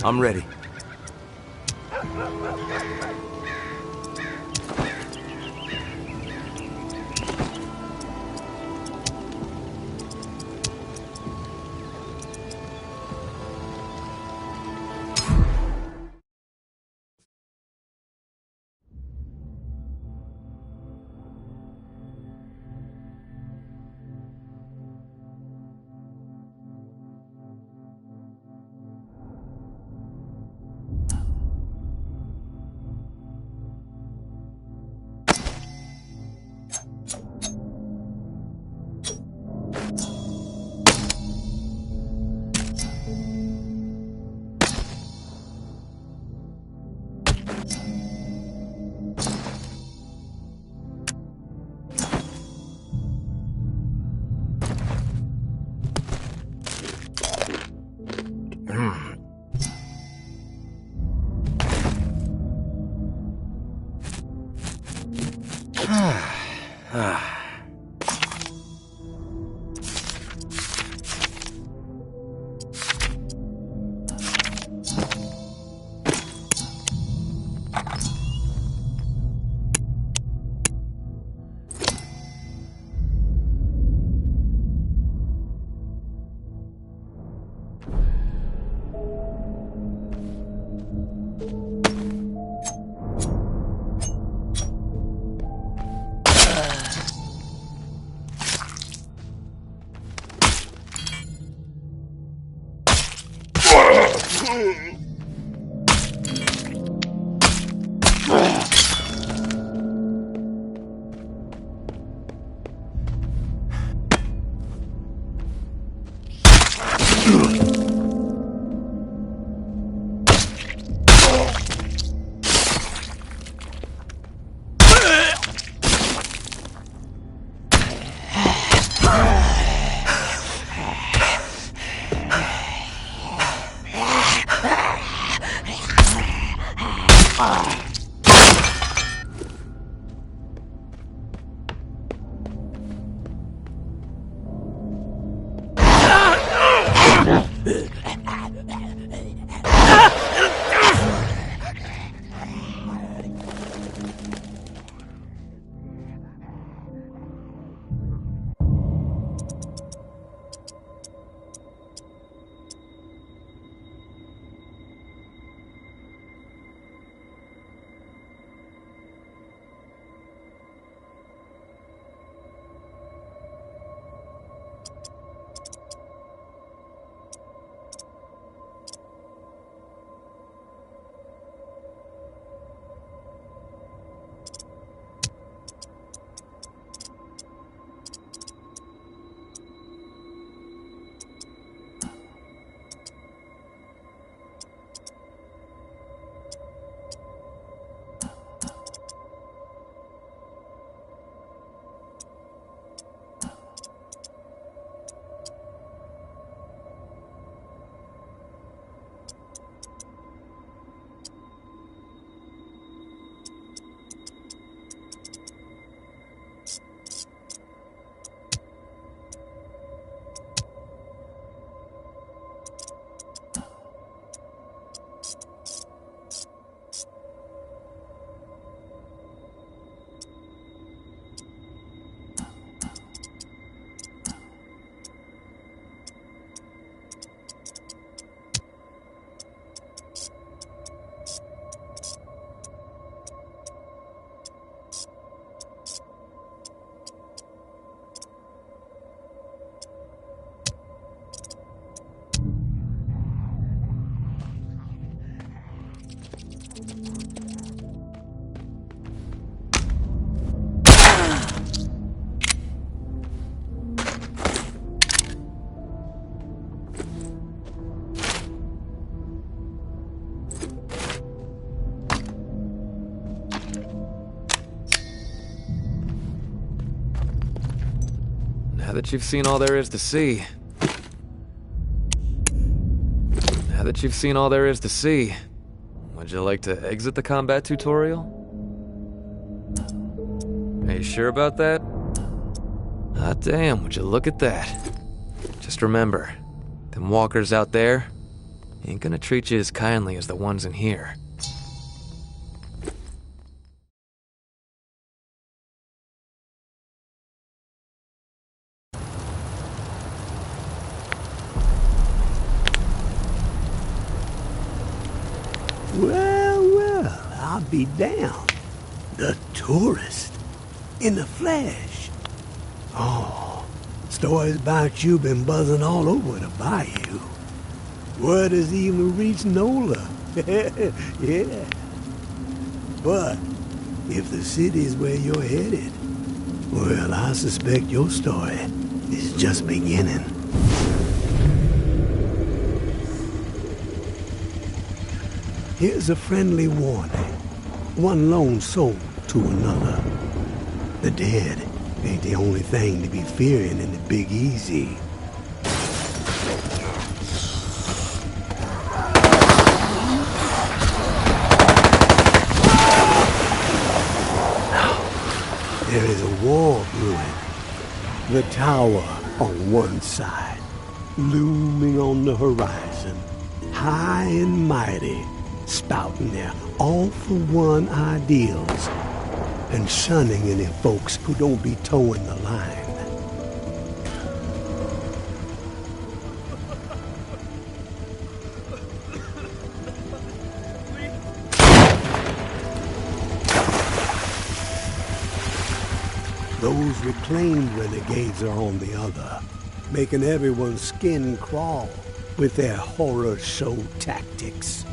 I'm ready. Now that you've seen all there is to see... would you like to exit the combat tutorial? Are you sure about that? Ah, damn, would you look at that. Just remember, them walkers out there, Ain't gonna treat you as kindly as the ones in here. Well, I'll be damned. The tourist. In the flesh. Oh, stories about you been buzzing all over the bayou. Word has even reached Nola. Yeah. But if the city's where you're headed, well, I suspect your story is just beginning. Here's a friendly warning. One lone soul to another. The dead ain't the only thing to be fearing in the Big Easy. There is a wall brewing. The tower on one side, looming on the horizon, high and mighty, spouting their all-for-one ideals and shunning any folks who don't be towing the line. Those reclaimed renegades are on the other, making everyone's skin crawl with their horror show tactics.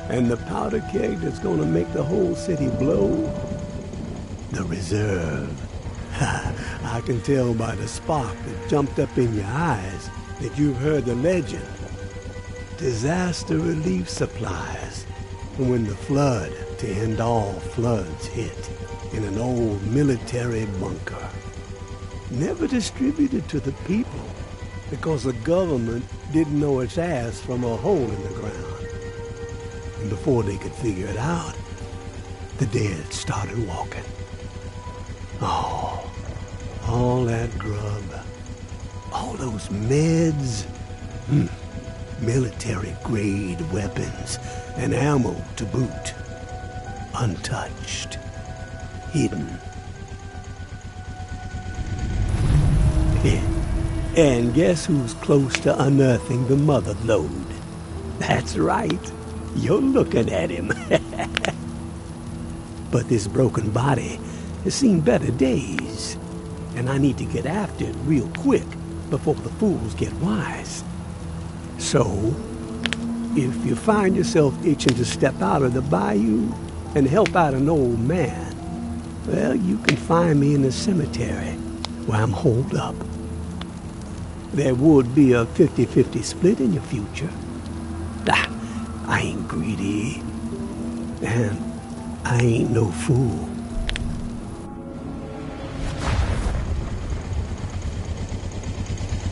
And the powder keg that's gonna make the whole city blow? The reserve. I can tell by the spark that jumped up in your eyes that you've heard the legend. Disaster relief supplies. When the flood to end all floods hit in an old military bunker. Never distributed to the people because the government didn't know its ass from a hole in the ground. And before they could figure it out, the dead started walking. Oh, all that grub, all those meds, military-grade weapons and ammo to boot, untouched, hidden. And guess who's close to unearthing the mother lode? That's right. You're looking at him. But this broken body has seen better days. And I need to get after it real quick before the fools get wise. So, if you find yourself itching to step out of the bayou and help out an old man, well, you can find me in the cemetery where I'm holed up. There would be a 50-50 split in your future. I ain't greedy, and I ain't no fool.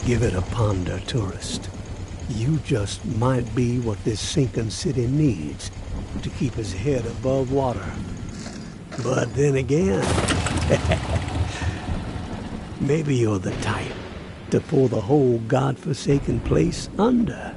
Give it a ponder, tourist. You just might be what this sinking city needs to keep its head above water. But then again, maybe you're the type to pull the whole godforsaken place under.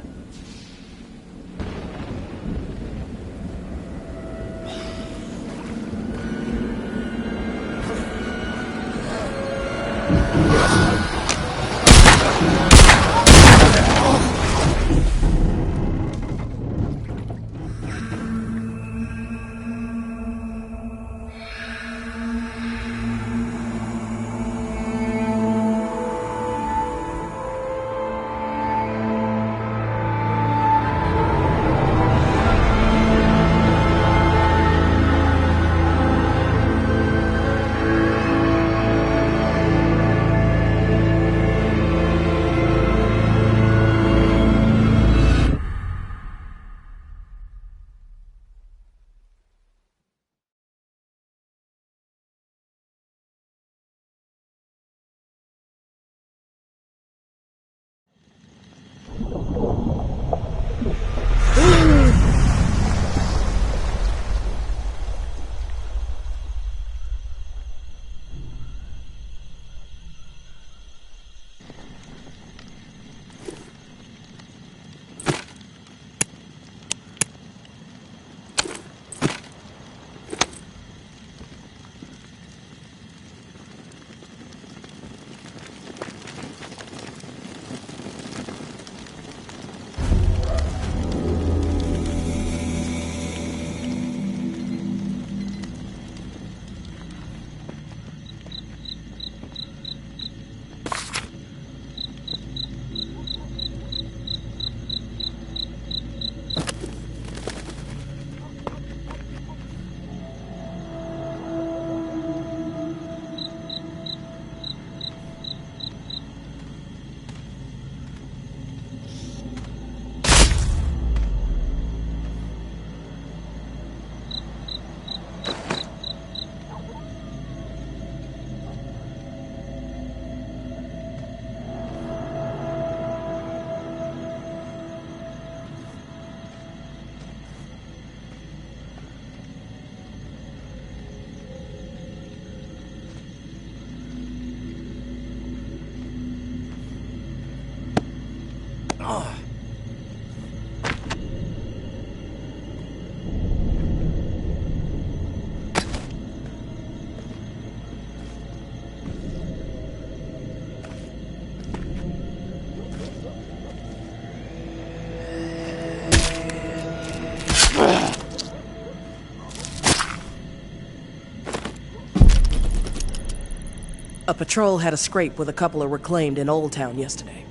A patrol had a scrape with a couple of reclaimed in Old Town yesterday.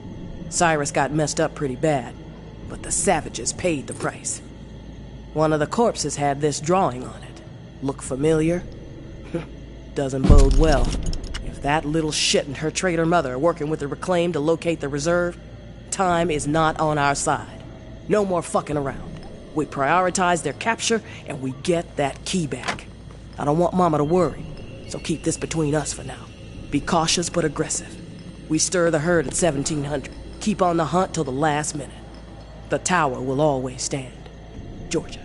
Cyrus got messed up pretty bad, but the savages paid the price. One of the corpses had this drawing on it. Look familiar? Doesn't bode well. If that little shit and her traitor mother are working with the reclaimed to locate the reserve, time is not on our side. No more fucking around. We prioritize their capture, and we get that key back. I don't want Mama to worry, so keep this between us for now. Be cautious but aggressive. We stir the herd at 1700. Keep on the hunt till the last minute. The tower will always stand. Georgia.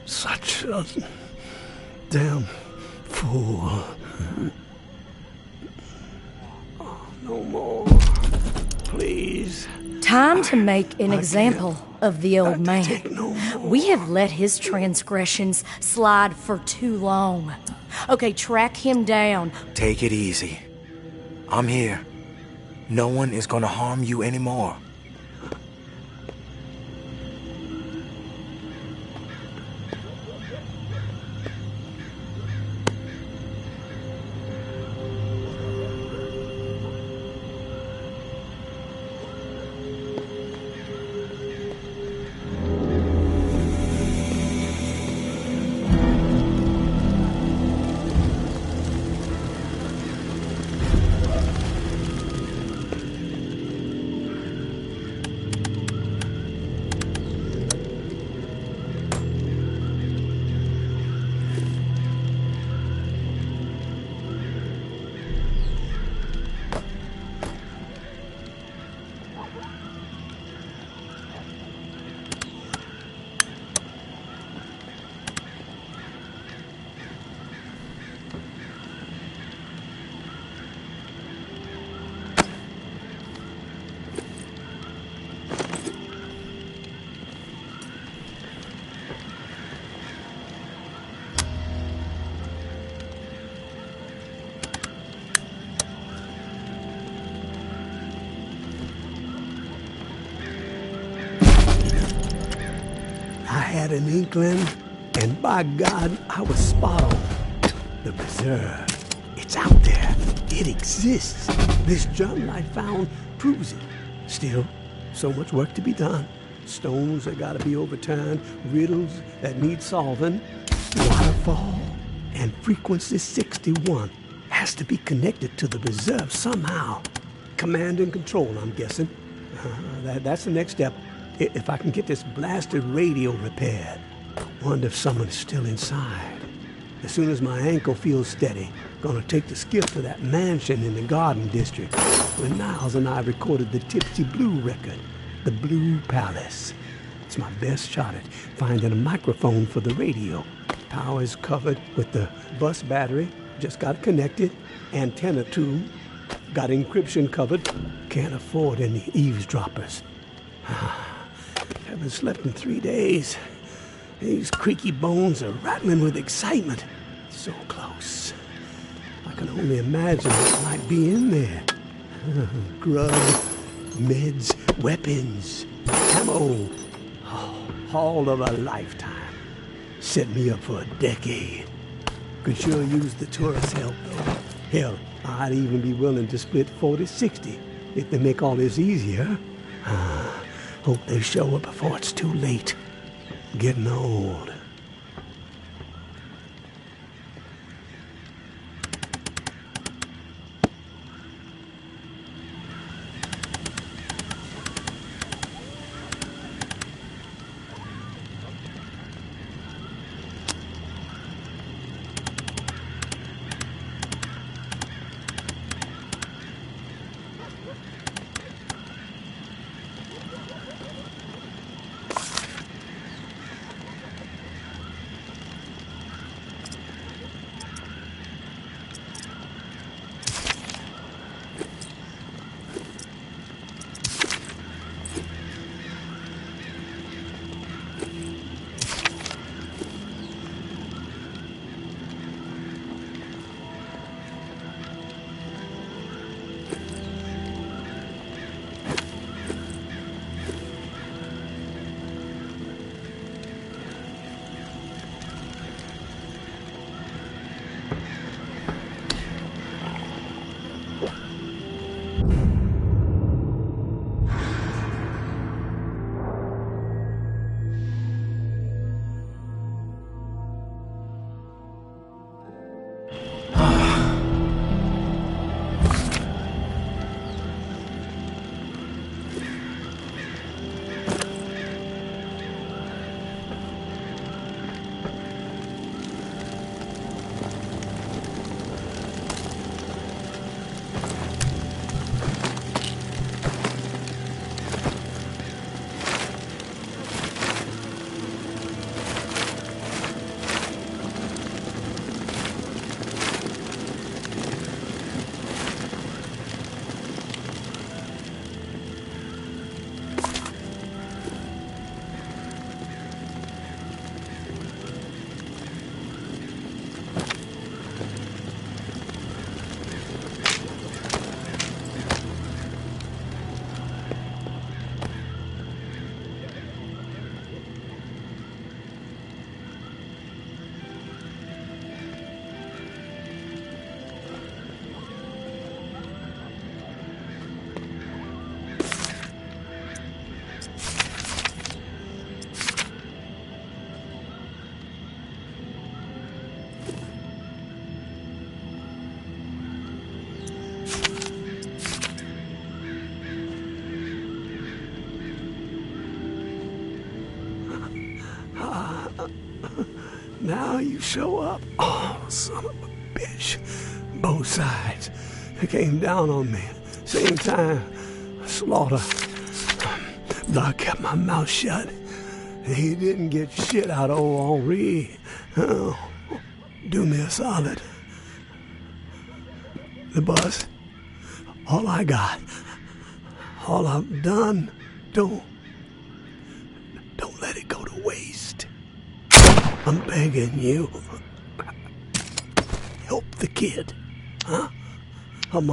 Such a damn fool. Oh, no more. Please. Time to make an example of the old man. No more. We have let his transgressions slide for too long. Okay, track him down. Take it easy. I'm here. No one is gonna harm you anymore. I had an inkling, and by God, I was spot on. The reserve. It's out there. It exists. This journal I found proves it. Still, so much work to be done. Stones that gotta be overturned, riddles that need solving. Waterfall and frequency 61 has to be connected to the reserve somehow. Command and control, I'm guessing. That's the next step. If I can get this blasted radio repaired. Wonder if someone's still inside. As soon as my ankle feels steady, gonna take the skiff to that mansion in the Garden District where Niles and I recorded the Tipsy Blue record, the Blue Palace. It's my best shot at finding a microphone for the radio. Power's covered with the bus battery, just got it connected. Antenna too, got encryption covered. Can't afford any eavesdroppers. Haven't slept in 3 days. These creaky bones are rattling with excitement. So close. I can only imagine what might be in there. Grub, meds, weapons, ammo. Oh, haul of a lifetime. Set me up for a decade. Could sure use the tourist help, though. Hell, I'd even be willing to split 40-60 if they make all this easier. Hope they show up before it's too late. Getting old. Now you show up. Oh, son of a bitch. Both sides. They came down on me. Same time. Slaughter. But I kept my mouth shut. He didn't get shit out of old Henri. Oh, do me a solid. The bus. All I got. All I've done. Don't let it go to waste. I'm begging you. Help the kid. Huh? I'm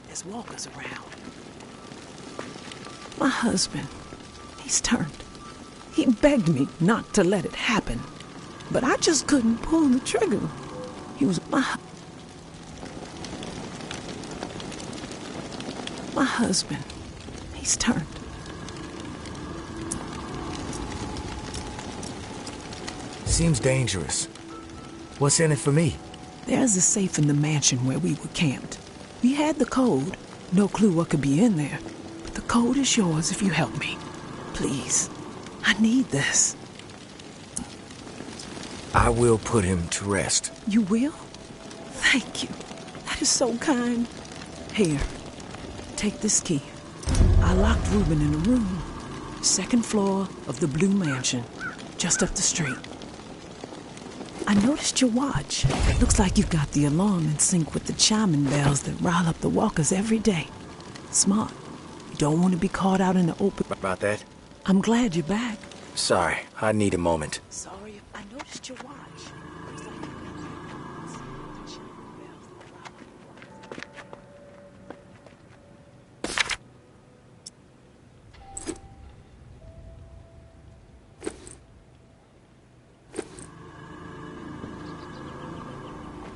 There's walkers around. My husband, he's turned. He begged me not to let it happen, but I just couldn't pull the trigger. He was my husband. He's turned. Seems dangerous. What's in it for me? There's a safe in the mansion where we were camped. We had the code. No clue what could be in there. But the code is yours if you help me. Please. I need this. I will put him to rest. You will? Thank you. That is so kind. Here, take this key. I locked Reuben in a room. Second floor of the Blue Mansion, just up the street. I noticed your watch. Looks like you've got the alarm in sync with the chiming bells that rile up the walkers every day. Smart. You don't want to be caught out in the open. About that? I'm glad you're back. Sorry, I need a moment. Sorry, I noticed your watch. Looks like you've got the alarm in sync with the chiming bells that rile up the walkers.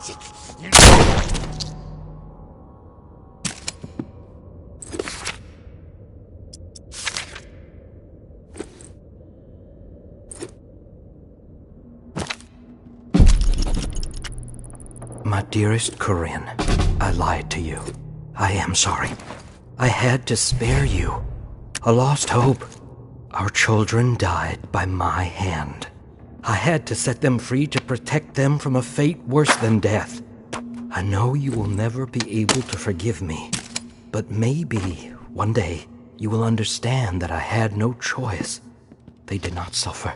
My dearest Corinne, I lied to you. I am sorry. I had to spare you. A lost hope. Our children died by my hand. I had to set them free to protect them from a fate worse than death. I know you will never be able to forgive me, but maybe one day you will understand that I had no choice. They did not suffer.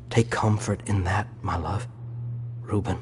Take comfort in that, my love. Reuben.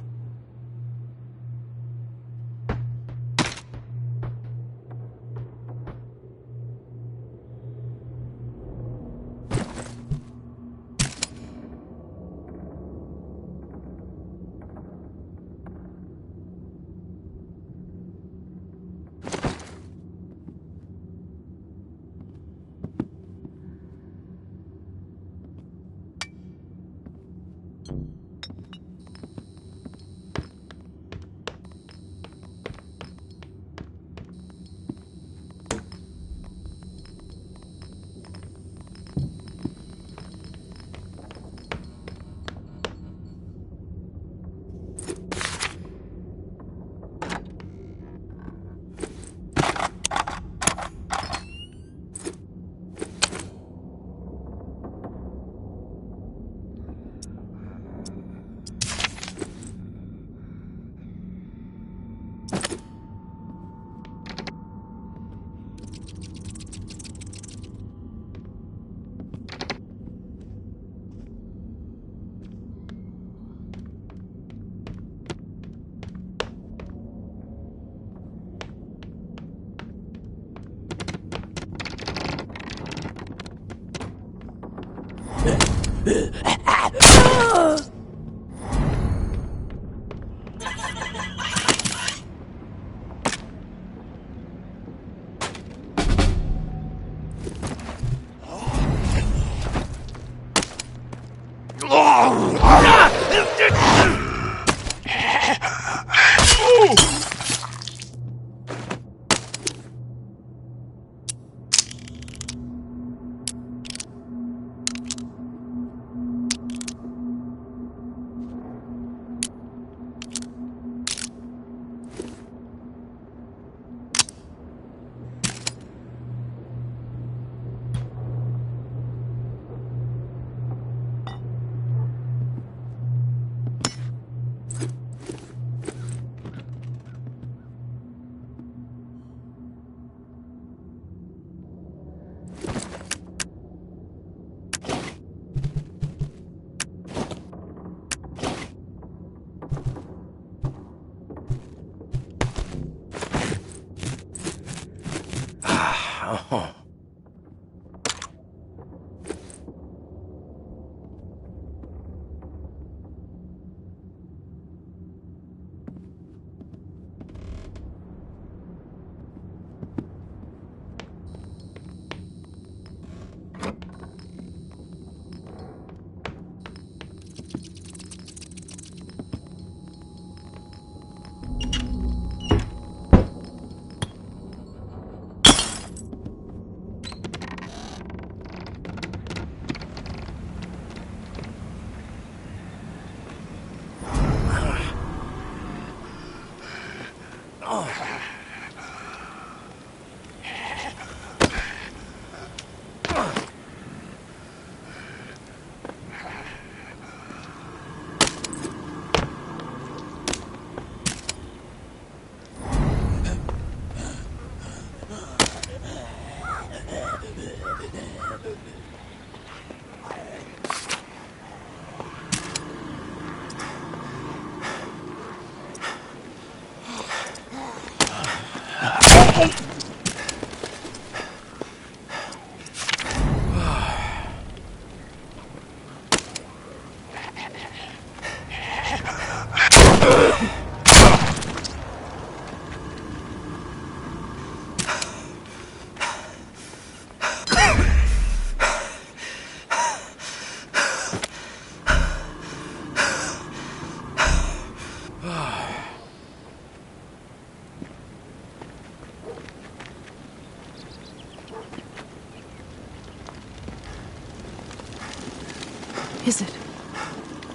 Is it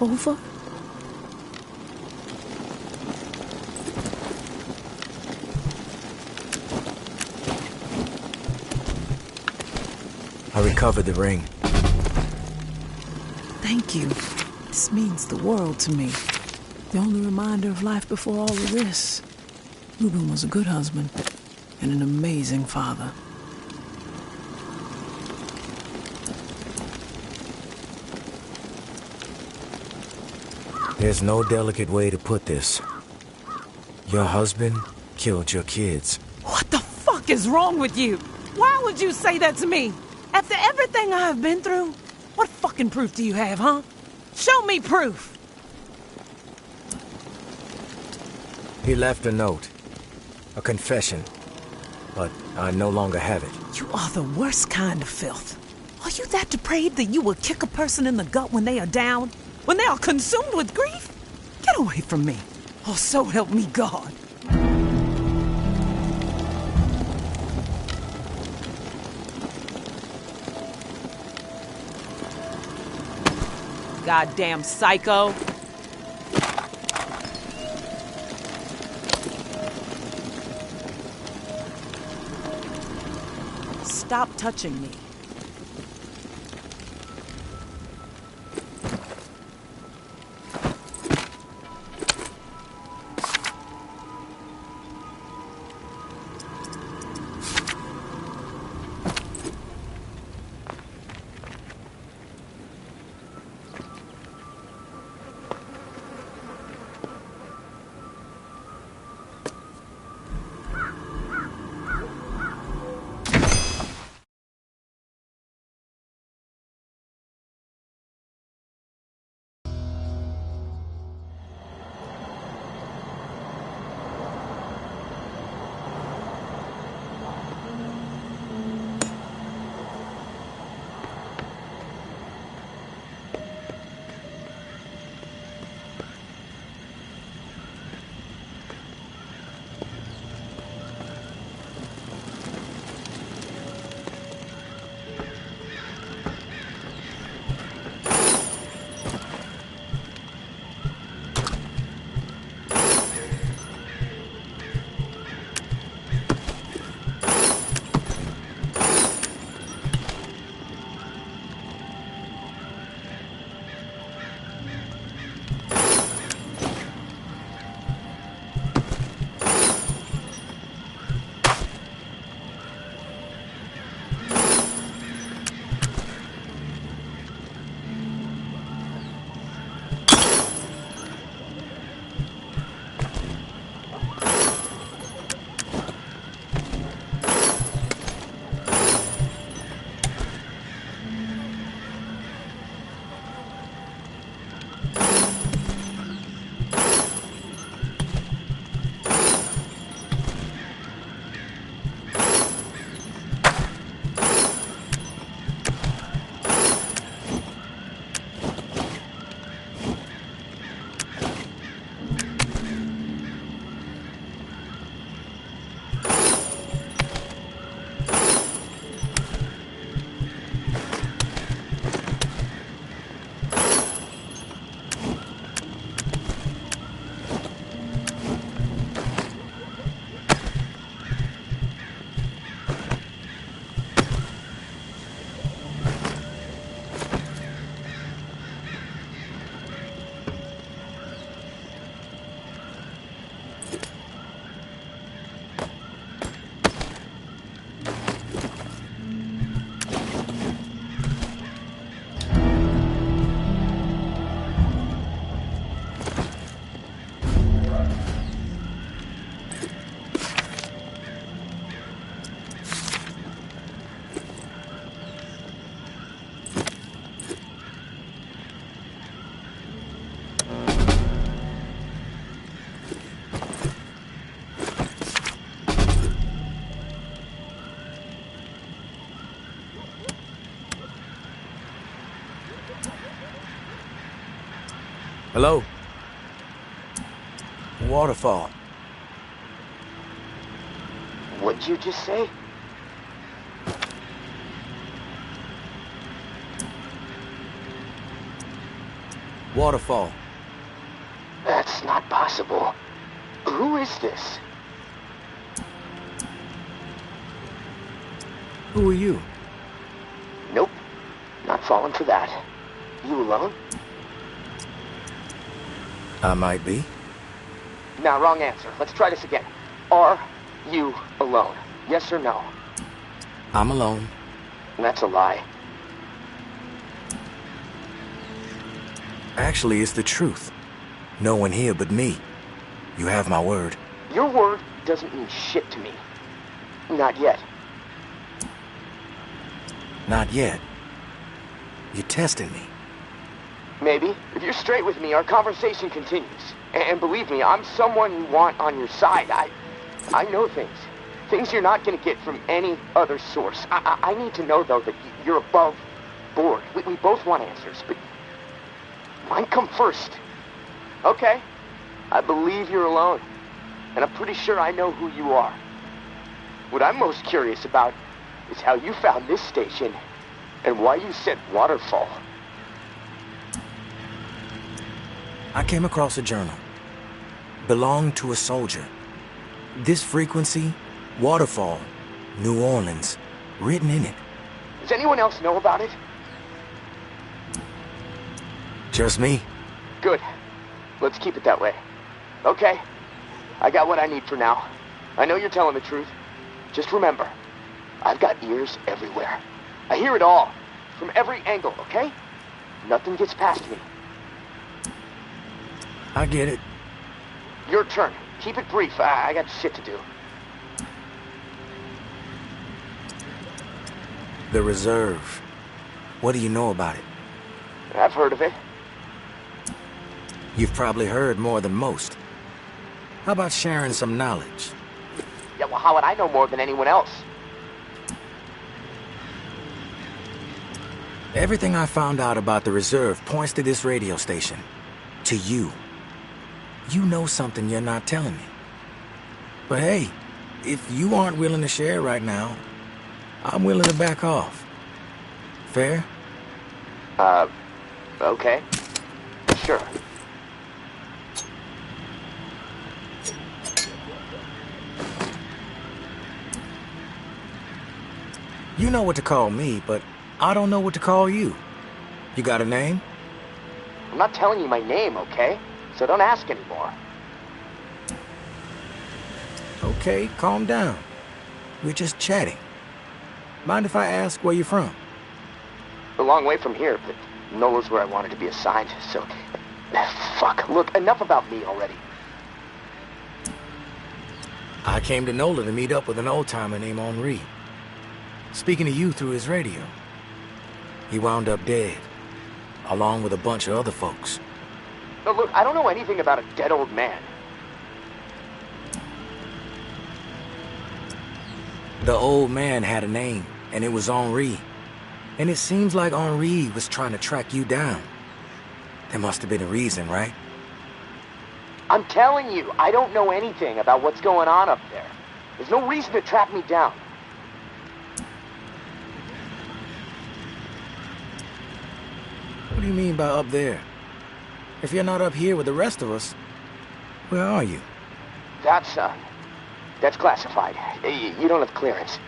over? I recovered the ring. Thank you. This means the world to me. The only reminder of life before all of this. Reuben was a good husband and an amazing father. There's no delicate way to put this. Your husband killed your kids. What the fuck is wrong with you? Why would you say that to me? After everything I have been through? What fucking proof do you have, huh? Show me proof! He left a note. A confession. But I no longer have it. You are the worst kind of filth. Are you that depraved that you would kick a person in the gut when they are down? When they are consumed with grief? Get away from me. Oh, so help me God. Goddamn psycho. Stop touching me. Hello? Waterfall. What'd you just say? Waterfall. That's not possible. Who is this? Who are you? Nope. Not falling for that. You alone? I might be. Nah, wrong answer. Let's try this again. Are you alone? Yes or no? I'm alone. That's a lie. Actually, it's the truth. No one here but me. You have my word. Your word doesn't mean shit to me. Not yet. Not yet. You're testing me. Maybe. If you're straight with me, our conversation continues. And believe me, I'm someone you want on your side. I know things. Things you're not gonna get from any other source. I need to know, though, that you're above board. We both want answers, but mine come first. Okay. I believe you're alone. And I'm pretty sure I know who you are. What I'm most curious about is how you found this station and why you said Waterfall. I came across a journal. Belonged to a soldier. This frequency, Waterfall, New Orleans, written in it. Does anyone else know about it? Just me. Good. Let's keep it that way. Okay. I got what I need for now. I know you're telling the truth. Just remember, I've got ears everywhere. I hear it all. From every angle, okay? Nothing gets past me. I get it. Your turn. Keep it brief. I got shit to do. The Reserve. What do you know about it? I've heard of it. You've probably heard more than most. How about sharing some knowledge? Yeah, well, how would I know more than anyone else? Everything I found out about the Reserve points to this radio station. To you. You know something you're not telling me. But hey, if you aren't willing to share right now, I'm willing to back off. Fair? Okay. Sure. You know what to call me, but I don't know what to call you. You got a name? I'm not telling you my name, okay? So don't ask anymore. Okay, calm down. We're just chatting. Mind if I ask where you're from? A long way from here, but Nola's where I wanted to be assigned, so... Fuck, look, enough about me already. I came to Nola to meet up with an old-timer named Henri. Speaking to you through his radio. He wound up dead, along with a bunch of other folks. No, look, I don't know anything about a dead old man. The old man had a name, and it was Henri. And it seems like Henri was trying to track you down. There must have been a reason, right? I'm telling you, I don't know anything about what's going on up there. There's no reason to track me down. What do you mean by up there? If you're not up here with the rest of us, where are you? That's classified. You don't have clearance.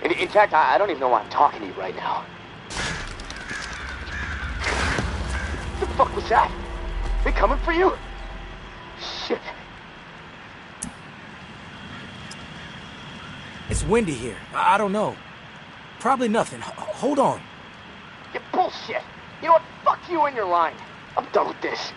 In fact, I don't even know why I'm talking to you right now. What the fuck was that? They coming for you? Shit. It's windy here. I don't know. Probably nothing. Hold on. You bullshit. You know what? Fuck you and your line. I'm done with this.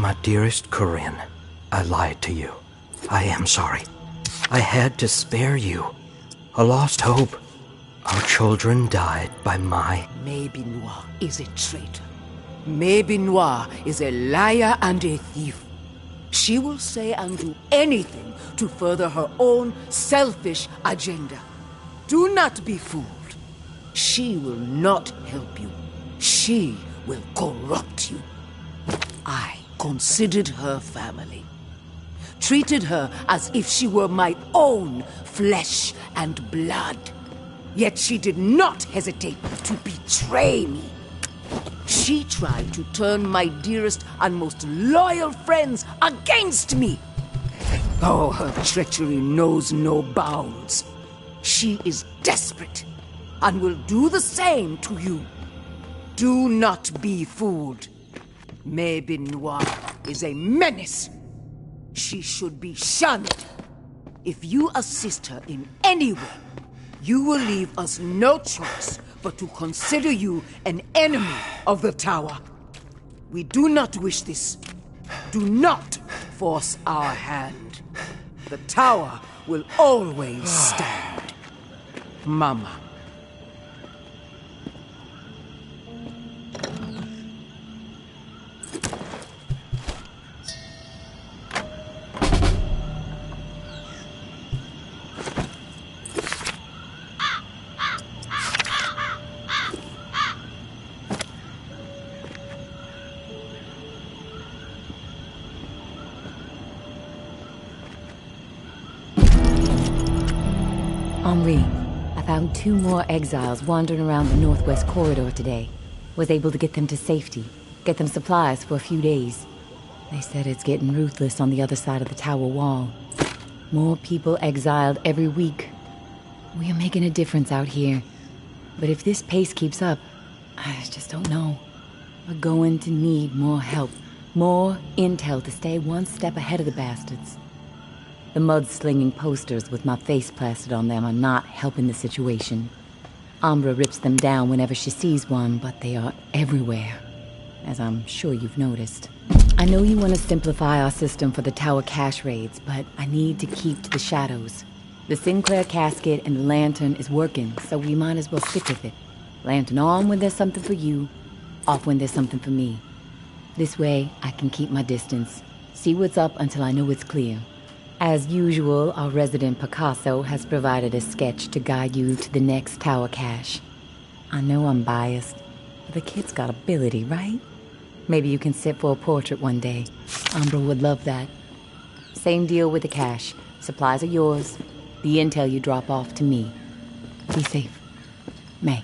My dearest Corinne, I lied to you. I am sorry. I had to spare you. A lost hope. Our children died by my... May Benoit is a traitor. May Benoit is a liar and a thief. She will say and do anything to further her own selfish agenda. Do not be fooled. She will not help you. She will corrupt you. I considered her family. Treated her as if she were my own flesh and blood. Yet she did not hesitate to betray me. She tried to turn my dearest and most loyal friends against me. Oh, her treachery knows no bounds. She is desperate and will do the same to you. Do not be fooled. May Benoit is a menace. She should be shunned. If you assist her in any way, you will leave us no choice but to consider you an enemy of the Tower. We do not wish this. Do not force our hand. The Tower will always stand. Mama. Henri, I found 2 more exiles wandering around the northwest corridor today. Was able to get them to safety, get them supplies for a few days. They said it's getting ruthless on the other side of the tower wall. More people exiled every week. We are making a difference out here. But if this pace keeps up, I just don't know. We're going to need more help, more intel to stay one step ahead of the bastards. The mud-slinging posters with my face plastered on them are not helping the situation. Umbra rips them down whenever she sees one, but they are everywhere, as I'm sure you've noticed. I know you want to simplify our system for the tower cache raids, but I need to keep to the shadows. The Sinclair casket and the lantern is working, so we might as well stick with it. Lantern on when there's something for you, off when there's something for me. This way, I can keep my distance, see what's up until I know it's clear. As usual, our resident Picasso has provided a sketch to guide you to the next tower cache. I know I'm biased, but the kid's got ability, right? Maybe you can sit for a portrait one day. Umbra would love that. Same deal with the cache. Supplies are yours. The intel you drop off to me. Be safe. May.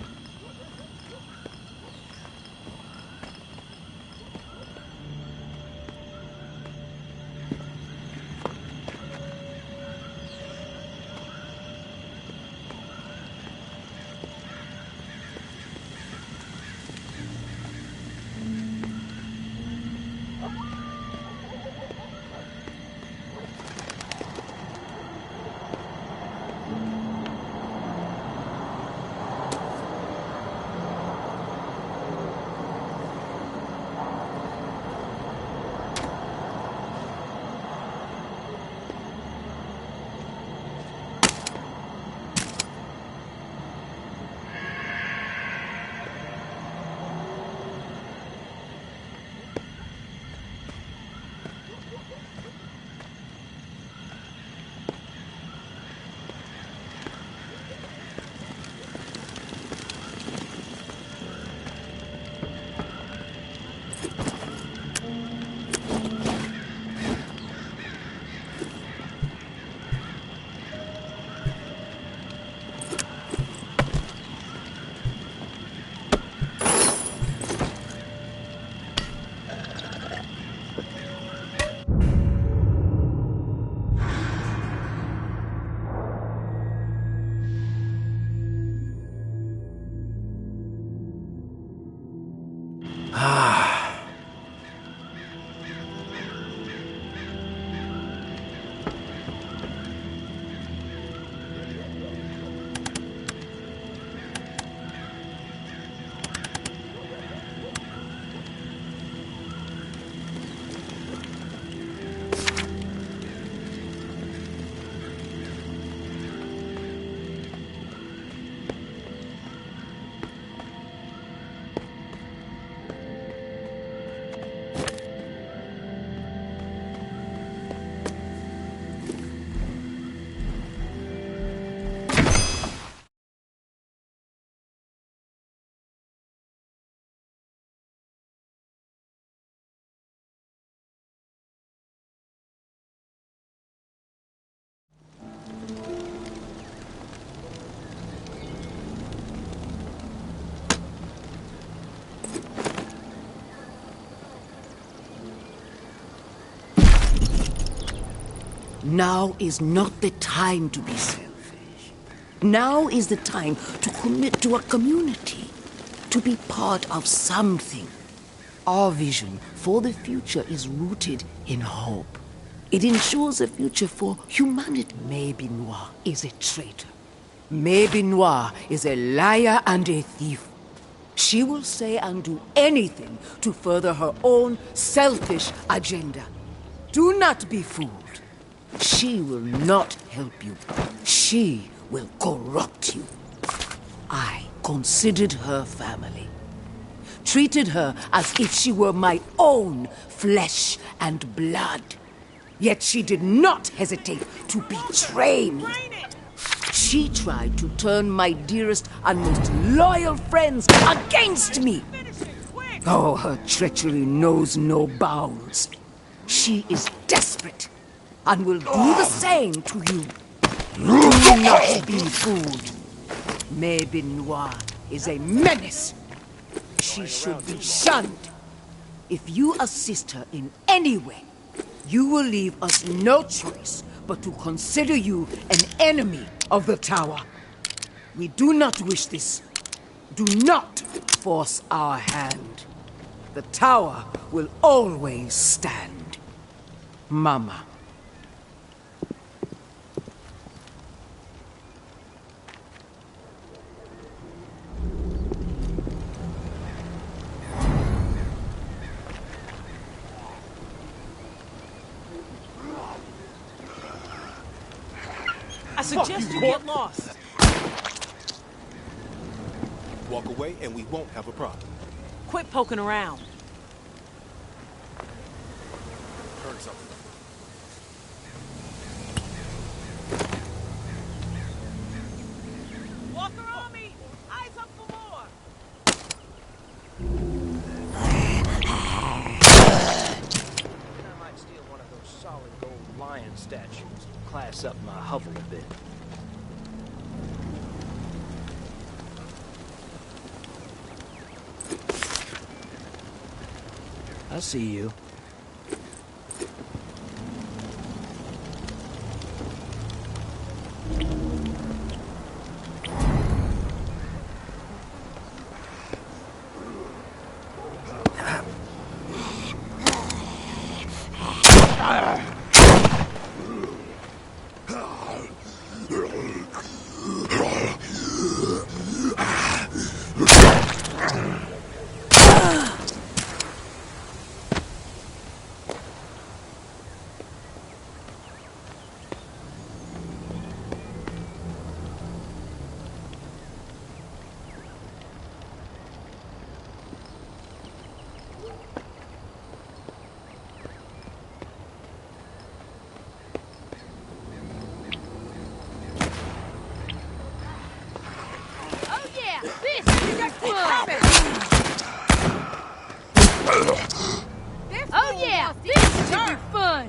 Now is not the time to be selfish. Now is the time to commit to a community, to be part of something. Our vision for the future is rooted in hope. It ensures a future for humanity. Maybe Noir is a traitor. Maybe Noir is a liar and a thief. She will say and do anything to further her own selfish agenda. Do not be fooled. She will not help you. She will corrupt you. I considered her family. Treated her as if she were my own flesh and blood. Yet she did not hesitate to betray me. She tried to turn my dearest and most loyal friends against me. Oh, her treachery knows no bounds. She is desperate and will do the same to you. Do not be fooled. Maybe Noir is a menace. She should be shunned. If you assist her in any way, you will leave us no choice but to consider you an enemy of the Tower. We do not wish this. Do not force our hand. The Tower will always stand. Mama. I suggest you get lost. Walk away and we won't have a problem. Quit poking around. Heard something. Walker on me! Eyes up for more! I might steal one of those solid gold lion statues to class up my hovel a bit. I see you. Oh yeah, this should be fun.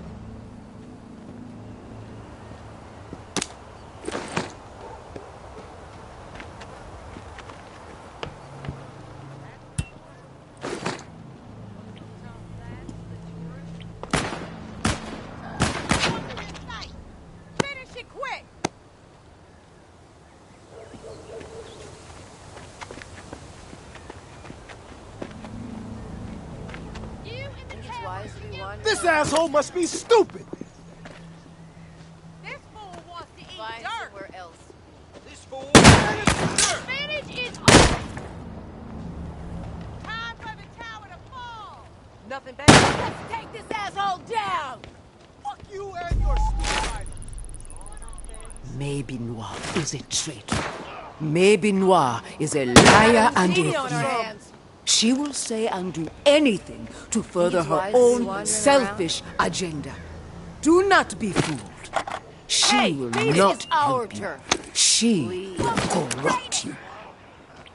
Finish it quick! This asshole must be stupid! This fool wants to eat Find dirt! somewhere else. This fool... Advantage is ours! Time for the tower to fall! Nothing bad. Let's take this asshole down! Fuck you and your stupid... Maybe Noir is a traitor. Maybe Noir is a liar and a thief. She will say and do anything to further her own selfish agenda. Do not be fooled. She will not help you. She will corrupt you.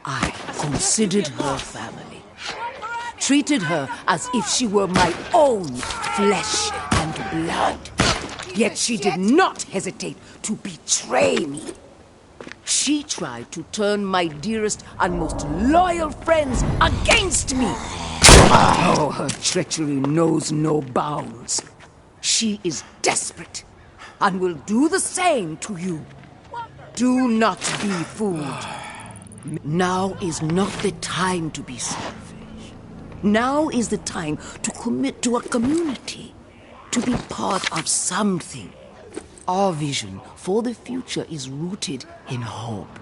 I considered her family. Treated her as if she were my own flesh and blood. Yet she did not hesitate to betray me. She tried to turn my dearest and most loyal friends against me. Oh, her treachery knows no bounds. She is desperate and will do the same to you. Do not be fooled. Now is not the time to be selfish. Now is the time to commit to a community, to be part of something. Our vision for the future is rooted in hope.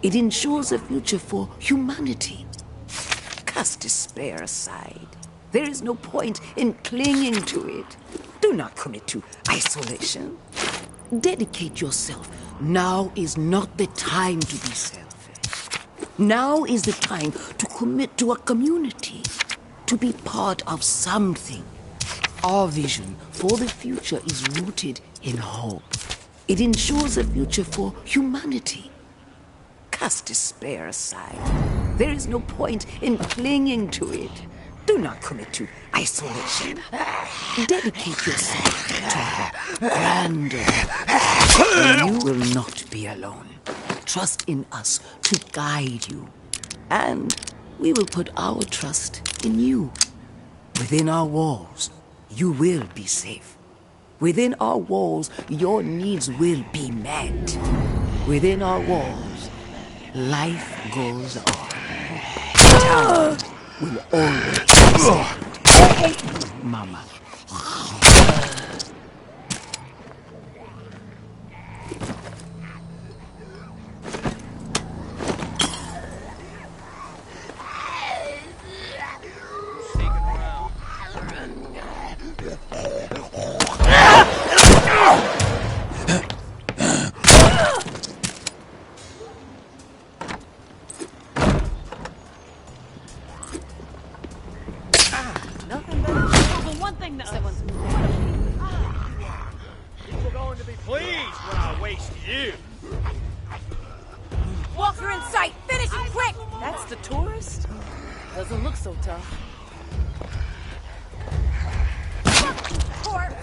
It ensures a future for humanity. Cast despair aside. There is no point in clinging to it. Do not commit to isolation. Dedicate yourself. Now is not the time to be selfish. Now is the time to commit to a community, to be part of something. Our vision for the future is rooted in hope. It ensures a future for humanity. Cast despair aside. There is no point in clinging to it. Do not commit to isolation. Dedicate yourself to a grander. You will not be alone. Trust in us to guide you. And we will put our trust in you. Within our walls, you will be safe. Within our walls, your needs will be met. Within our walls, life goes on. Town will always be safe. Mama. People going to be pleased when I waste you. Walker in sight! Finish it quick! That's the tourist? Doesn't look so tough. Corpse!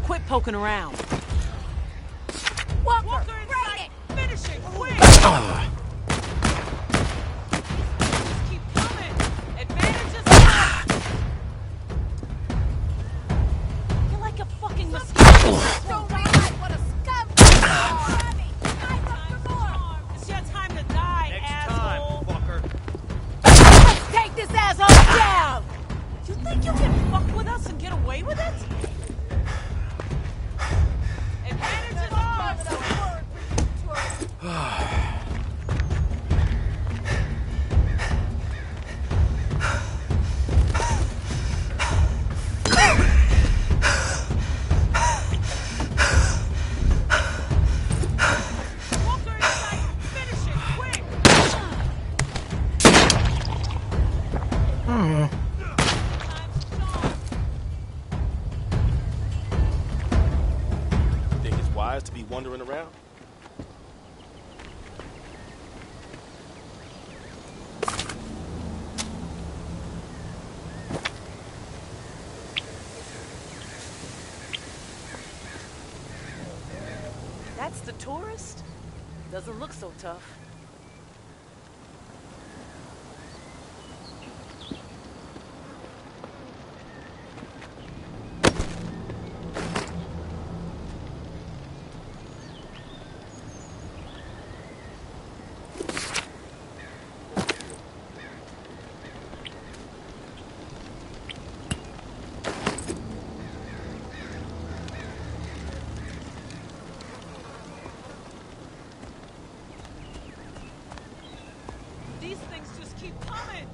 Quit poking around. Walker in sight! Finish it quick! Keep coming! Advantage is ours! You're like a fucking mosquito! Don't realize what a scumbag you are! It's your time to die, Next asshole! time, fucker. Let's take this asshole down! You think you can fuck with us and get away with it? Advantage is ours! Walker in sight! Finish it quick! Think it's wise to be wandering around? That's the tourist? Doesn't look so tough. These things just keep coming.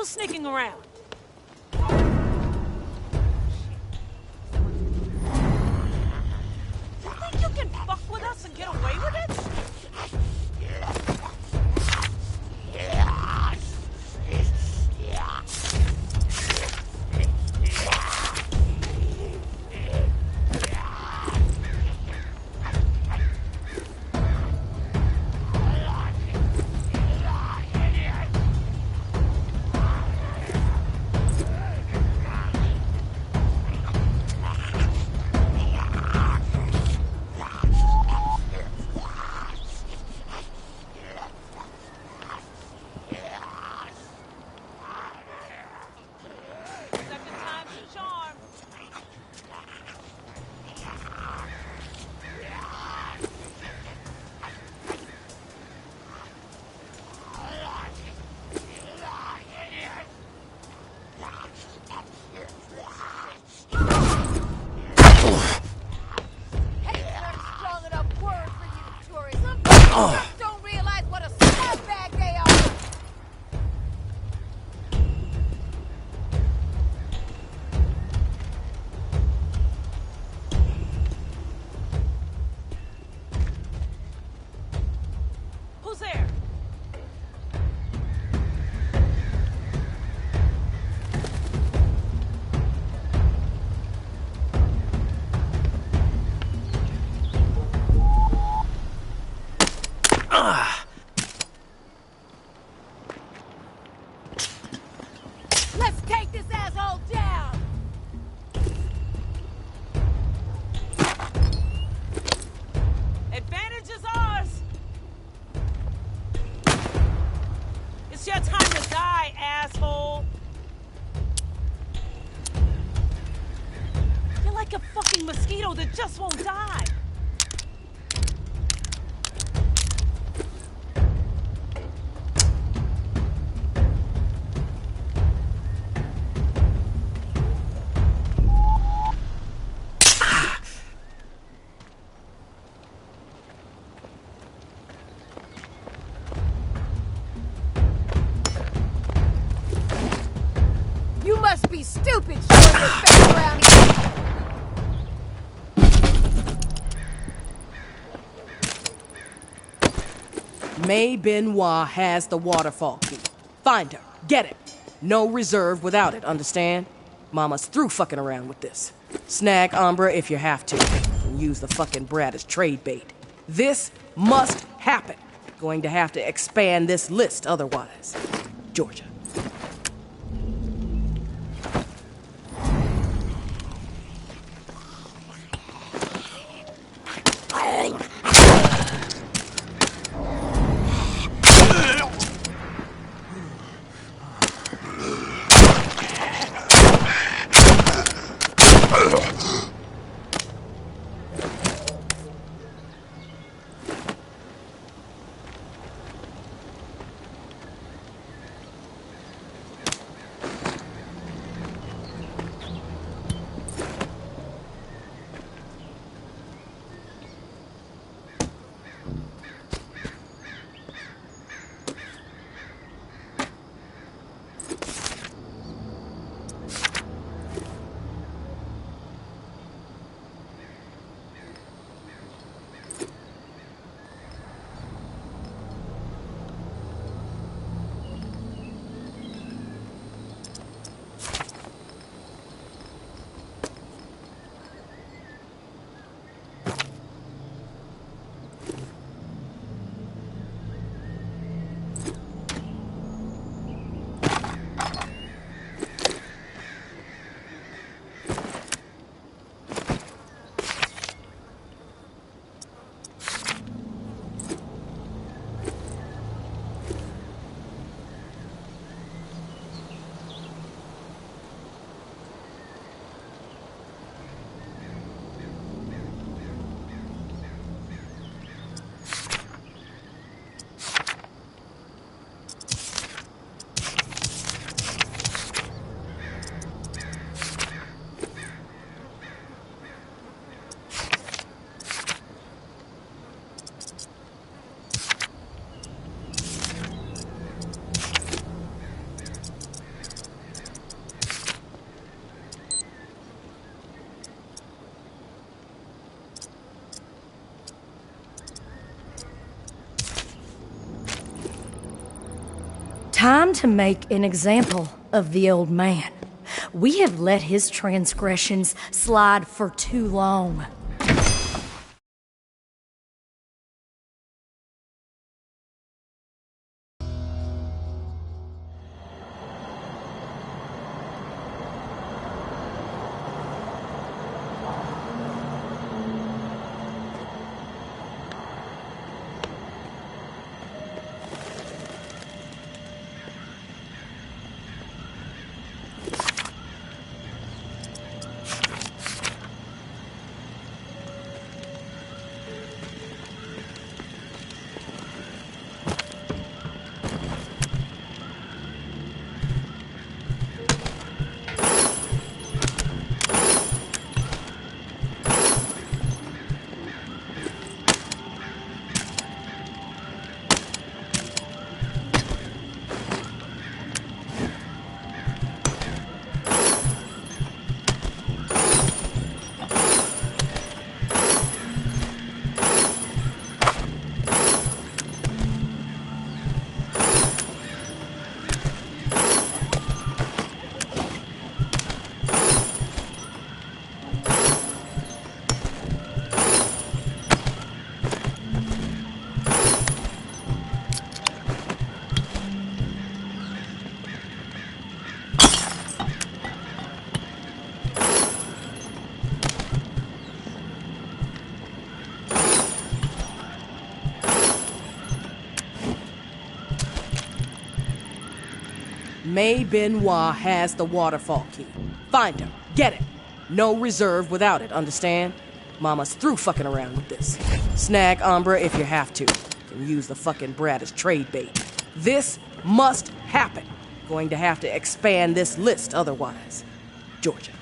Who's sneaking around? You think you can fuck with us and get away with it? Don't realize what a scumbag they are! Who's there? Let's take this asshole down! Advantage is ours! It's your time to die, asshole! You're like a fucking mosquito that just won't die! You must be stupid showing your face around here! May Benoit has the waterfall key. Find her. Get it. No reserve without it, understand? Mama's through fucking around with this. Snag Umbra if you have to. And use the fucking brat as trade bait. This must happen. Going to have to expand this list otherwise. Georgia. Time to make an example of the old man. We have let his transgressions slide for too long. May Benoit has the waterfall key. Find her. Get it. No reserve without it, understand? Mama's through fucking around with this. Snag Umbra if you have to. Can use the fucking brat as trade bait. This must happen. Going to have to expand this list otherwise. Georgia.